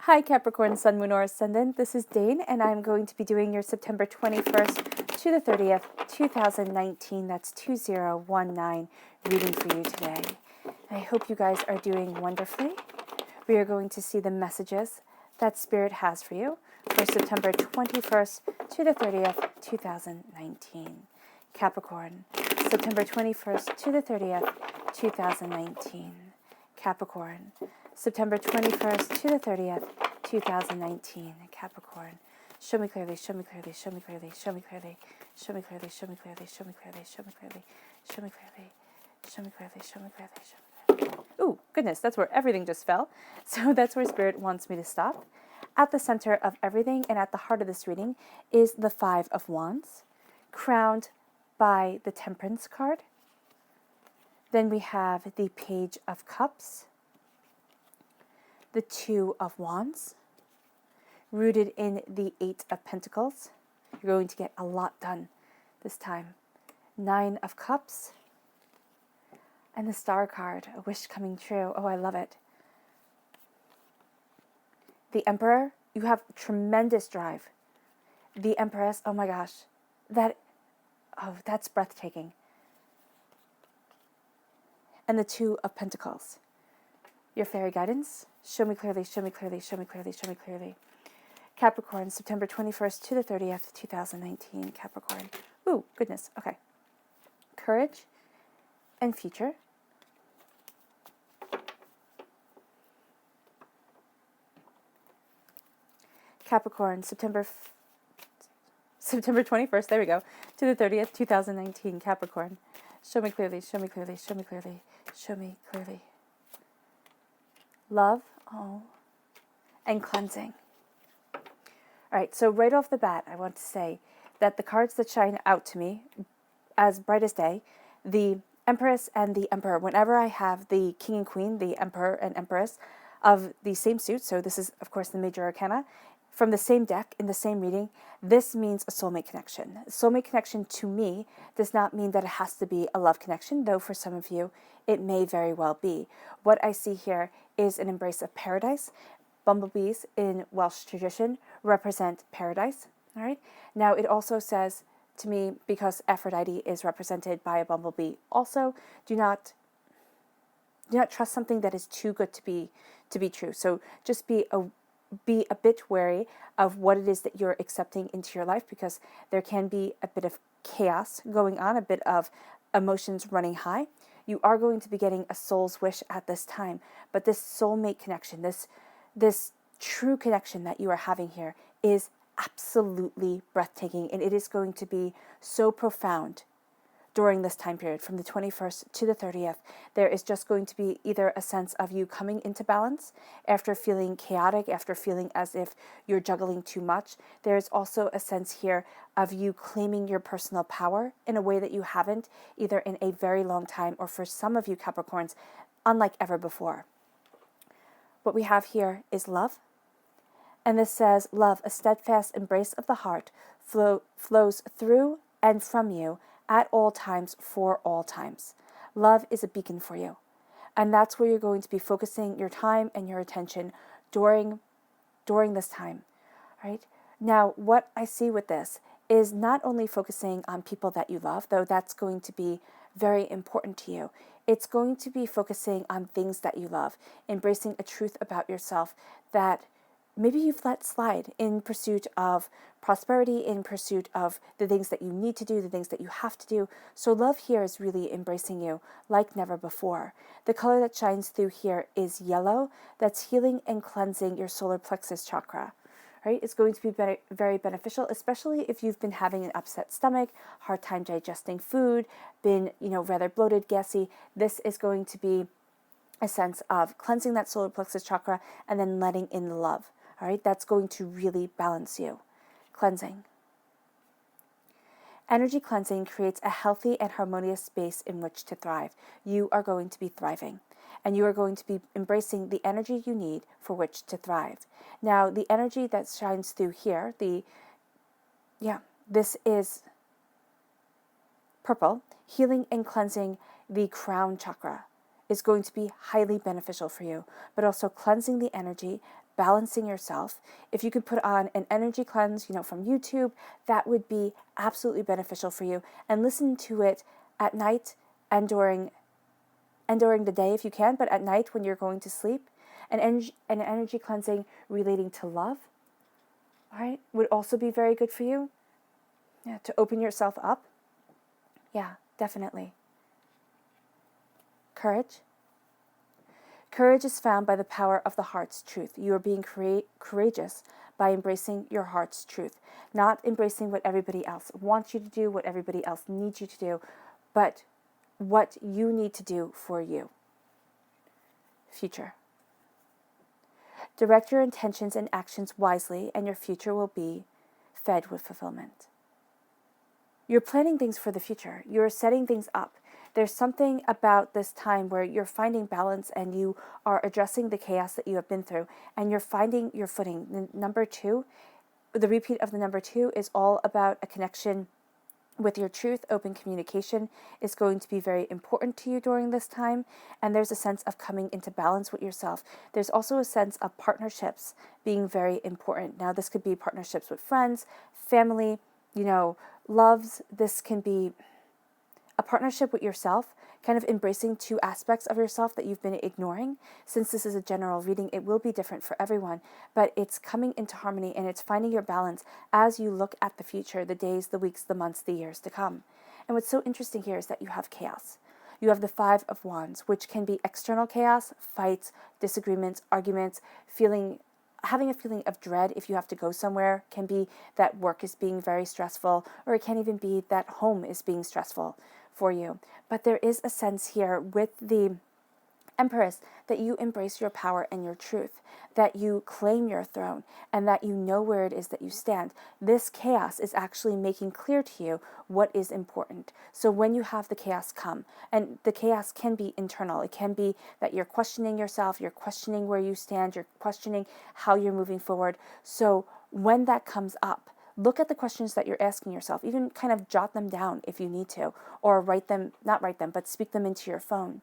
Hi Capricorn, Sun, Moon, or Ascendant. This is Dane, and I'm going to be doing your September 21st to the 30th, 2019. That's 2019 reading for you today. I hope you guys are doing wonderfully. We are going to see the messages that Spirit has for you for September 21st to the 30th, 2019. Capricorn, September 21st to the 30th, 2019. Capricorn, September 21st to the 30th, 2019. Capricorn. Show me clearly, show me clearly, show me clearly, show me clearly, show me clearly, show me clearly, show me clearly, show me clearly, show me clearly, show me clearly, show me clearly, show me clearly. Ooh, goodness, that's where everything just fell. So that's where Spirit wants me to stop. At the center of everything and at the heart of this reading is the Five of Wands, crowned by the Temperance card. Then we have the Page of Cups, the Two of Wands, rooted in the Eight of Pentacles. You're going to get a lot done this time. Nine of Cups, and the Star card, a wish coming true. Oh, I love it. The Emperor, you have tremendous drive. The Empress, oh my gosh, that's breathtaking. And the Two of Pentacles. Your fairy guidance. Show me clearly, show me clearly, show me clearly, show me clearly. Capricorn, September 21st to the 30th, 2019. Capricorn. Ooh, goodness. Okay. Courage and future. Capricorn, September 21st, there we go, to the 30th, 2019. Capricorn. Show me clearly, show me clearly, show me clearly, show me clearly. Love, and cleansing. All right, so right off the bat, I want to say that the cards that shine out to me as bright as day, the Empress and the Emperor, whenever I have the King and Queen, the Emperor and Empress of the same suit, so this is, of course, the Major Arcana, from the same deck, in the same reading, this means a soulmate connection. Soulmate connection to me does not mean that it has to be a love connection, though for some of you, it may very well be. What I see here is an embrace of paradise. Bumblebees in Welsh tradition represent paradise. All right. Now it also says to me, because Aphrodite is represented by a bumblebee also, do not trust something that is too good to be true. So just be a bit wary of what it is that you're accepting into your life, because there can be a bit of chaos going on, a bit of emotions running high. You are going to be getting a soul's wish at this time, but this soulmate connection, this true connection that you are having here is absolutely breathtaking, and it is going to be so profound during this time period from the 21st to the 30th. There is just going to be either a sense of you coming into balance after feeling chaotic, after feeling as if you're juggling too much. There is also a sense here of you claiming your personal power in a way that you haven't, either in a very long time, or for some of you Capricorns, unlike ever before. What we have here is love. And this says, love, a steadfast embrace of the heart, flows through and from you at all times, for all times. Love is a beacon for you. And that's where you're going to be focusing your time and your attention during this time. Right? Now, what I see with this is not only focusing on people that you love, though that's going to be very important to you. It's going to be focusing on things that you love, embracing a truth about yourself that maybe you've let slide in pursuit of prosperity, in pursuit of the things that you need to do, the things that you have to do. So love here is really embracing you like never before. The color that shines through here is yellow. That's healing and cleansing your solar plexus chakra. Right? It's going to be very beneficial, especially if you've been having an upset stomach, hard time digesting food, been, rather bloated, gassy. This is going to be a sense of cleansing that solar plexus chakra and then letting in the love. All right? That's going to really balance you. Cleansing. Energy cleansing creates a healthy and harmonious space in which to thrive. You are going to be thriving, and you are going to be embracing the energy you need for which to thrive. Now, the energy that shines through here, this is purple, healing and cleansing the crown chakra is going to be highly beneficial for you, but also cleansing the energy balancing yourself, if you could put on an energy cleanse, from YouTube, that would be absolutely beneficial for you. And listen to it at night and during the day if you can, but at night when you're going to sleep. An energy cleansing relating to love, all right, would also be very good for you. Yeah, to open yourself up. Yeah, definitely. Courage. Courage is found by the power of the heart's truth. You are being courageous by embracing your heart's truth, not embracing what everybody else wants you to do, what everybody else needs you to do, but what you need to do for you. Future. Direct your intentions and actions wisely, and your future will be fed with fulfillment. You're planning things for the future. You're setting things up. There's something about this time where you're finding balance and you are addressing the chaos that you have been through, and you're finding your footing. Number 2, the repeat of the number 2 is all about a connection with your truth. Open communication is going to be very important to you during this time, and there's a sense of coming into balance with yourself. There's also a sense of partnerships being very important. Now, this could be partnerships with friends, family, loves. This can be a partnership with yourself, kind of embracing 2 aspects of yourself that you've been ignoring. Since this is a general reading, it will be different for everyone, but it's coming into harmony and it's finding your balance as you look at the future, the days, the weeks, the months, the years to come. And what's so interesting here is that you have chaos. You have the 5 of Wands, which can be external chaos, fights, disagreements, arguments, having a feeling of dread if you have to go somewhere. Can be that work is being very stressful, or it can even be that home is being stressful for you. But there is a sense here with the Empress that you embrace your power and your truth, that you claim your throne, and that you know where it is that you stand. This chaos is actually making clear to you what is important. So when you have the chaos come, and the chaos can be internal, it can be that you're questioning yourself, you're questioning where you stand, you're questioning how you're moving forward. So when that comes up, look at the questions that you're asking yourself, even kind of jot them down if you need to, or not write them, but speak them into your phone.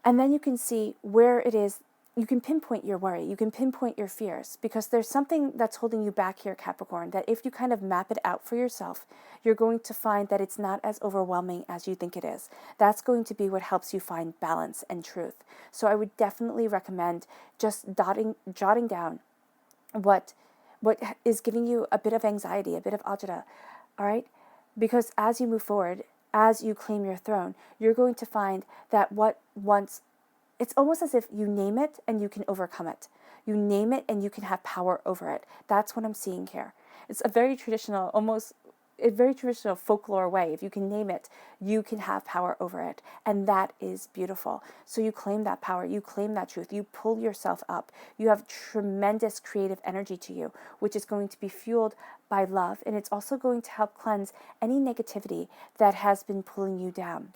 And then you can see where it is, you can pinpoint your worry, you can pinpoint your fears, because there's something that's holding you back here, Capricorn, that if you kind of map it out for yourself, you're going to find that it's not as overwhelming as you think it is. That's going to be what helps you find balance and truth. So I would definitely recommend just jotting down what is giving you a bit of anxiety, a bit of agita, all right? Because as you move forward, as you claim your throne, you're going to find that it's almost as if you name it and you can overcome it. You name it and you can have power over it. That's what I'm seeing here. It's a very traditional folklore way. If you can name it, you can have power over it. And that is beautiful. So you claim that power, you claim that truth, you pull yourself up. You have tremendous creative energy to you, which is going to be fueled by love. And it's also going to help cleanse any negativity that has been pulling you down.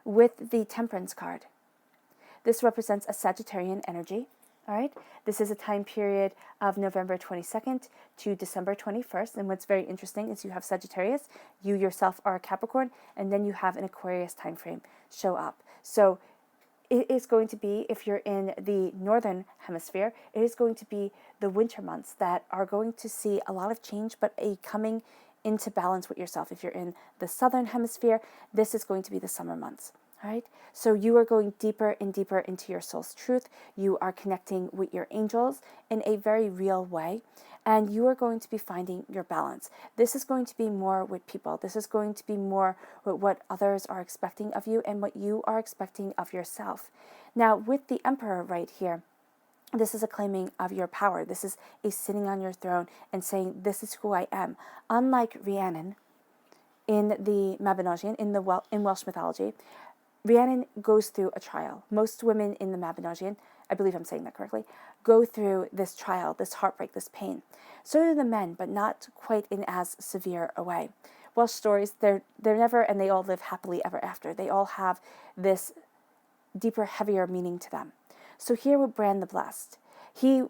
With the Temperance card, this represents a Sagittarian energy. All right, this is a time period of November 22nd to December 21st. And what's very interesting is you have Sagittarius, you yourself are a Capricorn, and then you have an Aquarius time frame show up. So it is going to be, if you're in the northern hemisphere, it is going to be the winter months that are going to see a lot of change, but a coming into balance with yourself. If you're in the southern hemisphere, this is going to be the summer months. All right, so you are going deeper and deeper into your soul's truth. You are connecting with your angels in a very real way, and you are going to be finding your balance. This is going to be more with people. This is going to be more with what others are expecting of you and what you are expecting of yourself. Now, with the Emperor right here, this is a claiming of your power. This is a sitting on your throne and saying, this is who I am. Unlike Rhiannon in the Mabinogion, in Welsh mythology, Rhiannon goes through a trial. Most women in the Mabinogion, I believe I'm saying that correctly, go through this trial, this heartbreak, this pain. So do the men, but not quite in as severe a way. Welsh stories, they're never, and they all live happily ever after. They all have this deeper, heavier meaning to them. So here with Bran the Blessed, he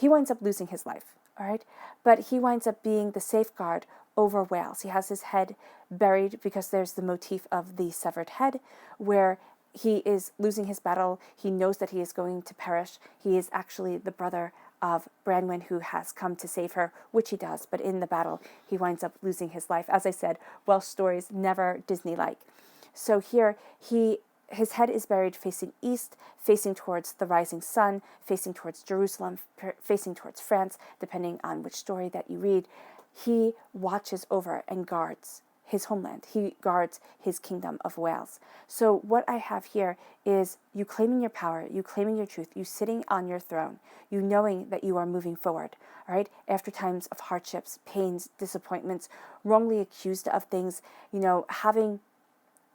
winds up losing his life, all right? But he winds up being the safeguard over Wales. He has his head buried because there's the motif of the severed head, where he is losing his battle. He knows that he is going to perish. He is actually the brother of Branwen, who has come to save her, which he does. But in the battle, he winds up losing his life. As I said, Welsh stories, never Disney-like. So here, his head is buried facing east, facing towards the rising sun, facing towards Jerusalem, facing towards France, depending on which story that you read. He watches over and guards his homeland. He guards his kingdom of Wales. So what I have here is you claiming your power, you claiming your truth, you sitting on your throne, you knowing that you are moving forward, all right? After times of hardships, pains, disappointments, wrongly accused of things,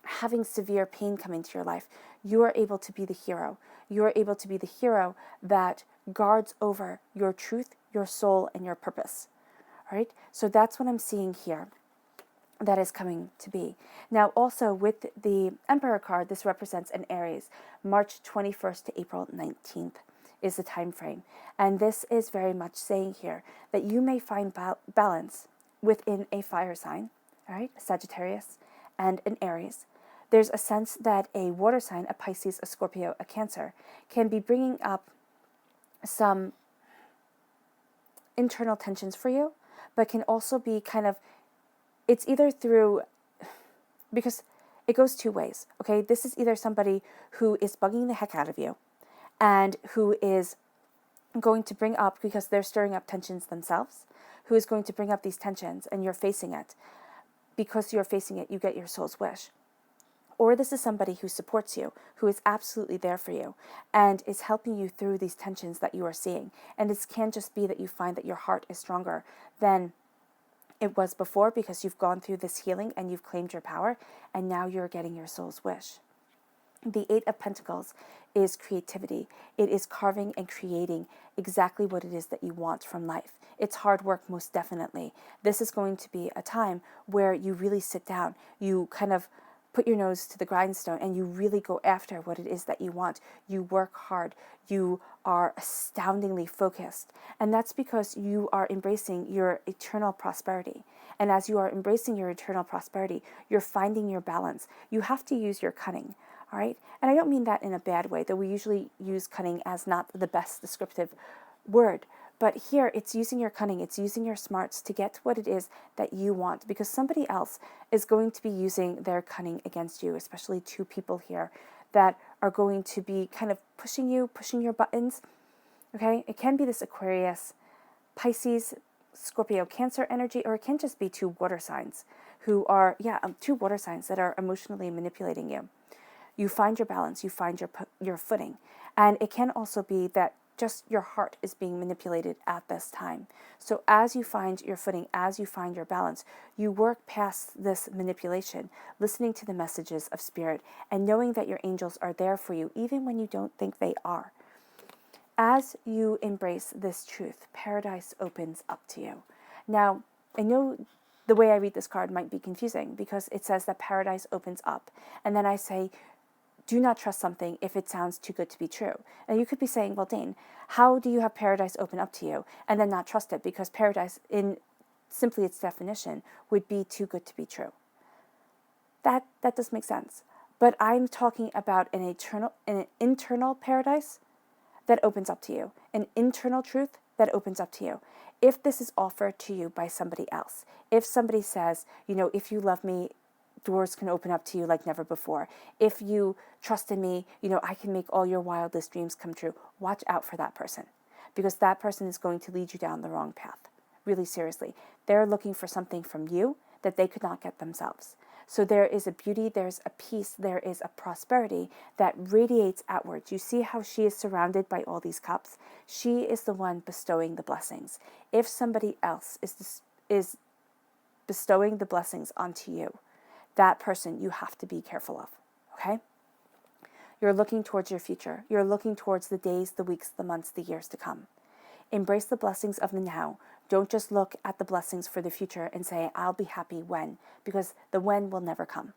having severe pain come into your life, you are able to be the hero. You are able to be the hero that guards over your truth, your soul, and your purpose. All right? So that's what I'm seeing here that is coming to be. Now, also with the Emperor card, this represents an Aries. March 21st to April 19th is the time frame. And this is very much saying here that you may find balance within a fire sign, all right, a Sagittarius, and an Aries. There's a sense that a water sign, a Pisces, a Scorpio, a Cancer, can be bringing up some internal tensions for you, but can also be kind of, it's either through, because it goes two ways, okay? This is either somebody who is bugging the heck out of you and who is going to bring up, because they're stirring up tensions themselves, who is going to bring up these tensions and you're facing it. Because you're facing it, you get your soul's wish. Or this is somebody who supports you, who is absolutely there for you, and is helping you through these tensions that you are seeing. And it can just be that you find that your heart is stronger than it was before because you've gone through this healing and you've claimed your power, and now you're getting your soul's wish. The Eight of Pentacles is creativity. It is carving and creating exactly what it is that you want from life. It's hard work, most definitely. This is going to be a time where you really sit down, you kind of put your nose to the grindstone, and you really go after what it is that you want. You work hard. You are astoundingly focused. And that's because you are embracing your eternal prosperity. And as you are embracing your eternal prosperity, you're finding your balance. You have to use your cunning, all right? And I don't mean that in a bad way, though we usually use cunning as not the best descriptive word. But here, it's using your cunning, it's using your smarts to get to what it is that you want, because somebody else is going to be using their cunning against you, especially two people here that are going to be kind of pushing your buttons, okay? It can be this Aquarius, Pisces, Scorpio, Cancer energy, or it can just be two water signs who are, two water signs that are emotionally manipulating you. You find your balance, you find your footing, and it can also be that just your heart is being manipulated at this time. So as you find your footing, as you find your balance, you work past this manipulation, listening to the messages of spirit and knowing that your angels are there for you, even when you don't think they are. As you embrace this truth, paradise opens up to you. Now, I know the way I read this card might be confusing because it says that paradise opens up. And then I say, do not trust something if it sounds too good to be true. And you could be saying, well, Dane, how do you have paradise open up to you and then not trust it? Because paradise, in simply its definition, would be too good to be true. That does make sense. But I'm talking about an internal paradise that opens up to you, an internal truth that opens up to you. If this is offered to you by somebody else, if somebody says, if you love me, doors can open up to you like never before. If you trust in me, I can make all your wildest dreams come true. Watch out for that person, because that person is going to lead you down the wrong path. Really seriously. They're looking for something from you that they could not get themselves. So there is a beauty, there's a peace, there is a prosperity that radiates outwards. You see how she is surrounded by all these cups? She is the one bestowing the blessings. If somebody else is bestowing the blessings onto you, that person you have to be careful of, okay? You're looking towards your future. You're looking towards the days, the weeks, the months, the years to come. Embrace the blessings of the now. Don't just look at the blessings for the future and say, I'll be happy when, because the when will never come,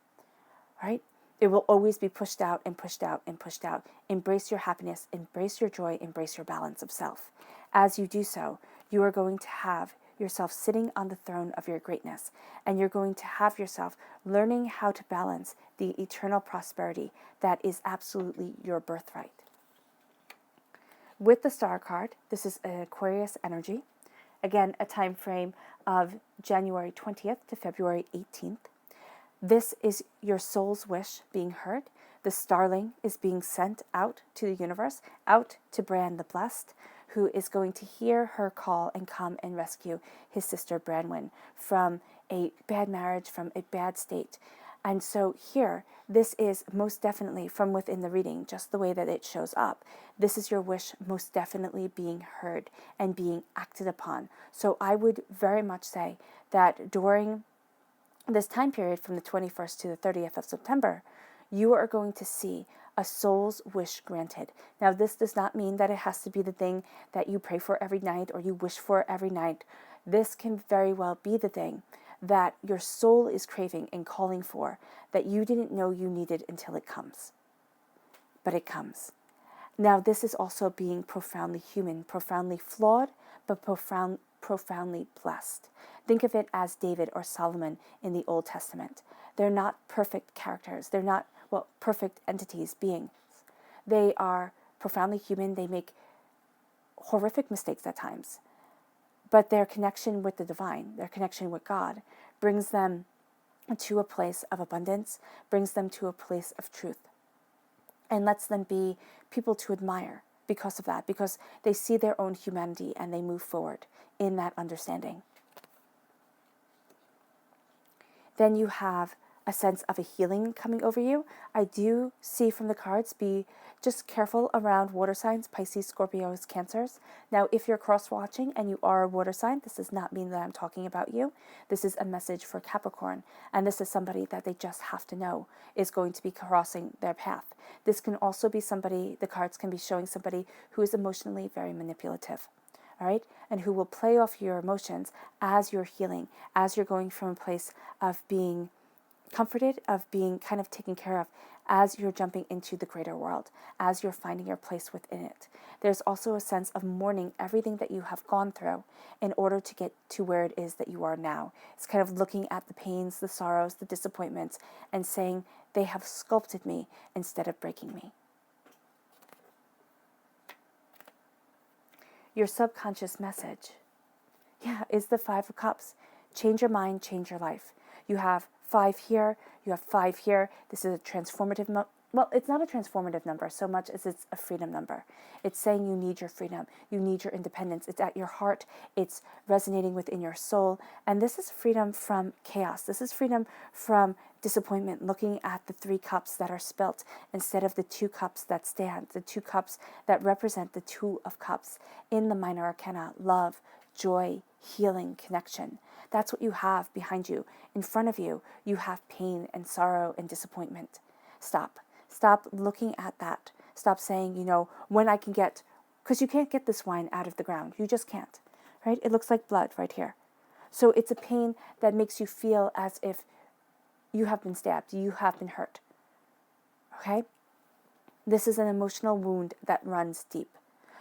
right? It will always be pushed out and pushed out and pushed out. Embrace your happiness, embrace your joy, embrace your balance of self. As you do so, you are going to have yourself sitting on the throne of your greatness, and you're going to have yourself learning how to balance the eternal prosperity that is absolutely your birthright. With the Star card, this is an Aquarius energy. Again, a time frame of January 20th to February 18th. This is your soul's wish being heard. The starling is being sent out to the universe, out to Bran the Blessed, who is going to hear her call and come and rescue his sister Branwen from a bad marriage, from a bad state. And so here, this is most definitely from within the reading, just the way that it shows up. This is your wish most definitely being heard and being acted upon. So I would very much say that during this time period from the 21st to the 30th of September, you are going to see a soul's wish granted. Now, this does not mean that it has to be the thing that you pray for every night or you wish for every night. This can very well be the thing that your soul is craving and calling for, that you didn't know you needed until it comes. But it comes. Now, this is also being profoundly human, profoundly flawed, but profoundly blessed. Think of it as David or Solomon in the Old Testament. They're not perfect characters. They're not, perfect entities, beings. They are profoundly human. They make horrific mistakes at times. But their connection with the divine, their connection with God, brings them to a place of abundance, brings them to a place of truth, and lets them be people to admire because of that, because they see their own humanity and they move forward in that understanding. Then you have a sense of a healing coming over you. I do see from the cards, be just careful around water signs, Pisces, Scorpios, Cancers. Now, if you're cross-watching and you are a water sign, this does not mean that I'm talking about you. This is a message for Capricorn, and this is somebody that they just have to know is going to be crossing their path. This can also be somebody, the cards can be showing somebody who is emotionally very manipulative. All right, and who will play off your emotions as you're healing, as you're going from a place of being comforted, of being kind of taken care of, as you're jumping into the greater world, as you're finding your place within it. There's also a sense of mourning everything that you have gone through in order to get to where it is that you are now. It's kind of looking at the pains, the sorrows, the disappointments, and saying, they have sculpted me instead of breaking me. Your subconscious message, is the Five of Cups. Change your mind, change your life. You have 5 here, you have 5 here. This is a transformative, it's not a transformative number so much as it's a freedom number. It's saying you need your freedom, you need your independence. It's at your heart, it's resonating within your soul. And this is freedom from chaos. This is freedom from disappointment, looking at the 3 cups that are spilt instead of the 2 cups that stand, the 2 cups that represent the 2 of cups in the minor arcana: love, joy, healing, connection. That's what you have behind you. In front of you, you have pain and sorrow and disappointment. Stop. Stop looking at that. Stop saying, when I can get, because you can't get this wine out of the ground. You just can't, right? It looks like blood right here. So it's a pain that makes you feel as if you have been stabbed, you have been hurt, okay? This is an emotional wound that runs deep.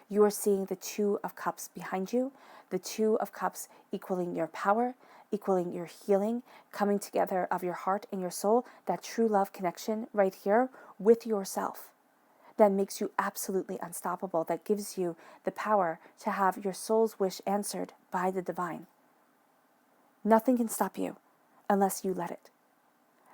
You are seeing the 2 of Cups behind you, the 2 of Cups equaling your power, equaling your healing, coming together of your heart and your soul, that true love connection right here with yourself that makes you absolutely unstoppable, that gives you the power to have your soul's wish answered by the divine. Nothing can stop you unless you let it.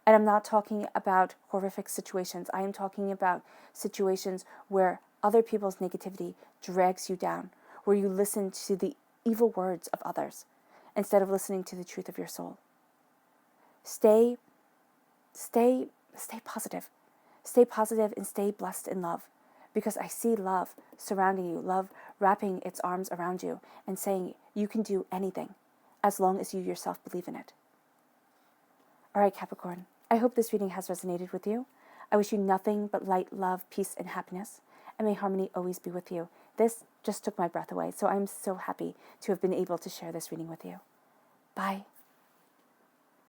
And I'm not talking about horrific situations. I am talking about situations where other people's negativity drags you down, where you listen to the evil words of others instead of listening to the truth of your soul. Stay positive. Stay positive and stay blessed in love, because I see love surrounding you, love wrapping its arms around you and saying you can do anything as long as you yourself believe in it. All right, Capricorn, I hope this reading has resonated with you. I wish you nothing but light, love, peace, and happiness, and may harmony always be with you. This just took my breath away, so I'm so happy to have been able to share this reading with you. Bye.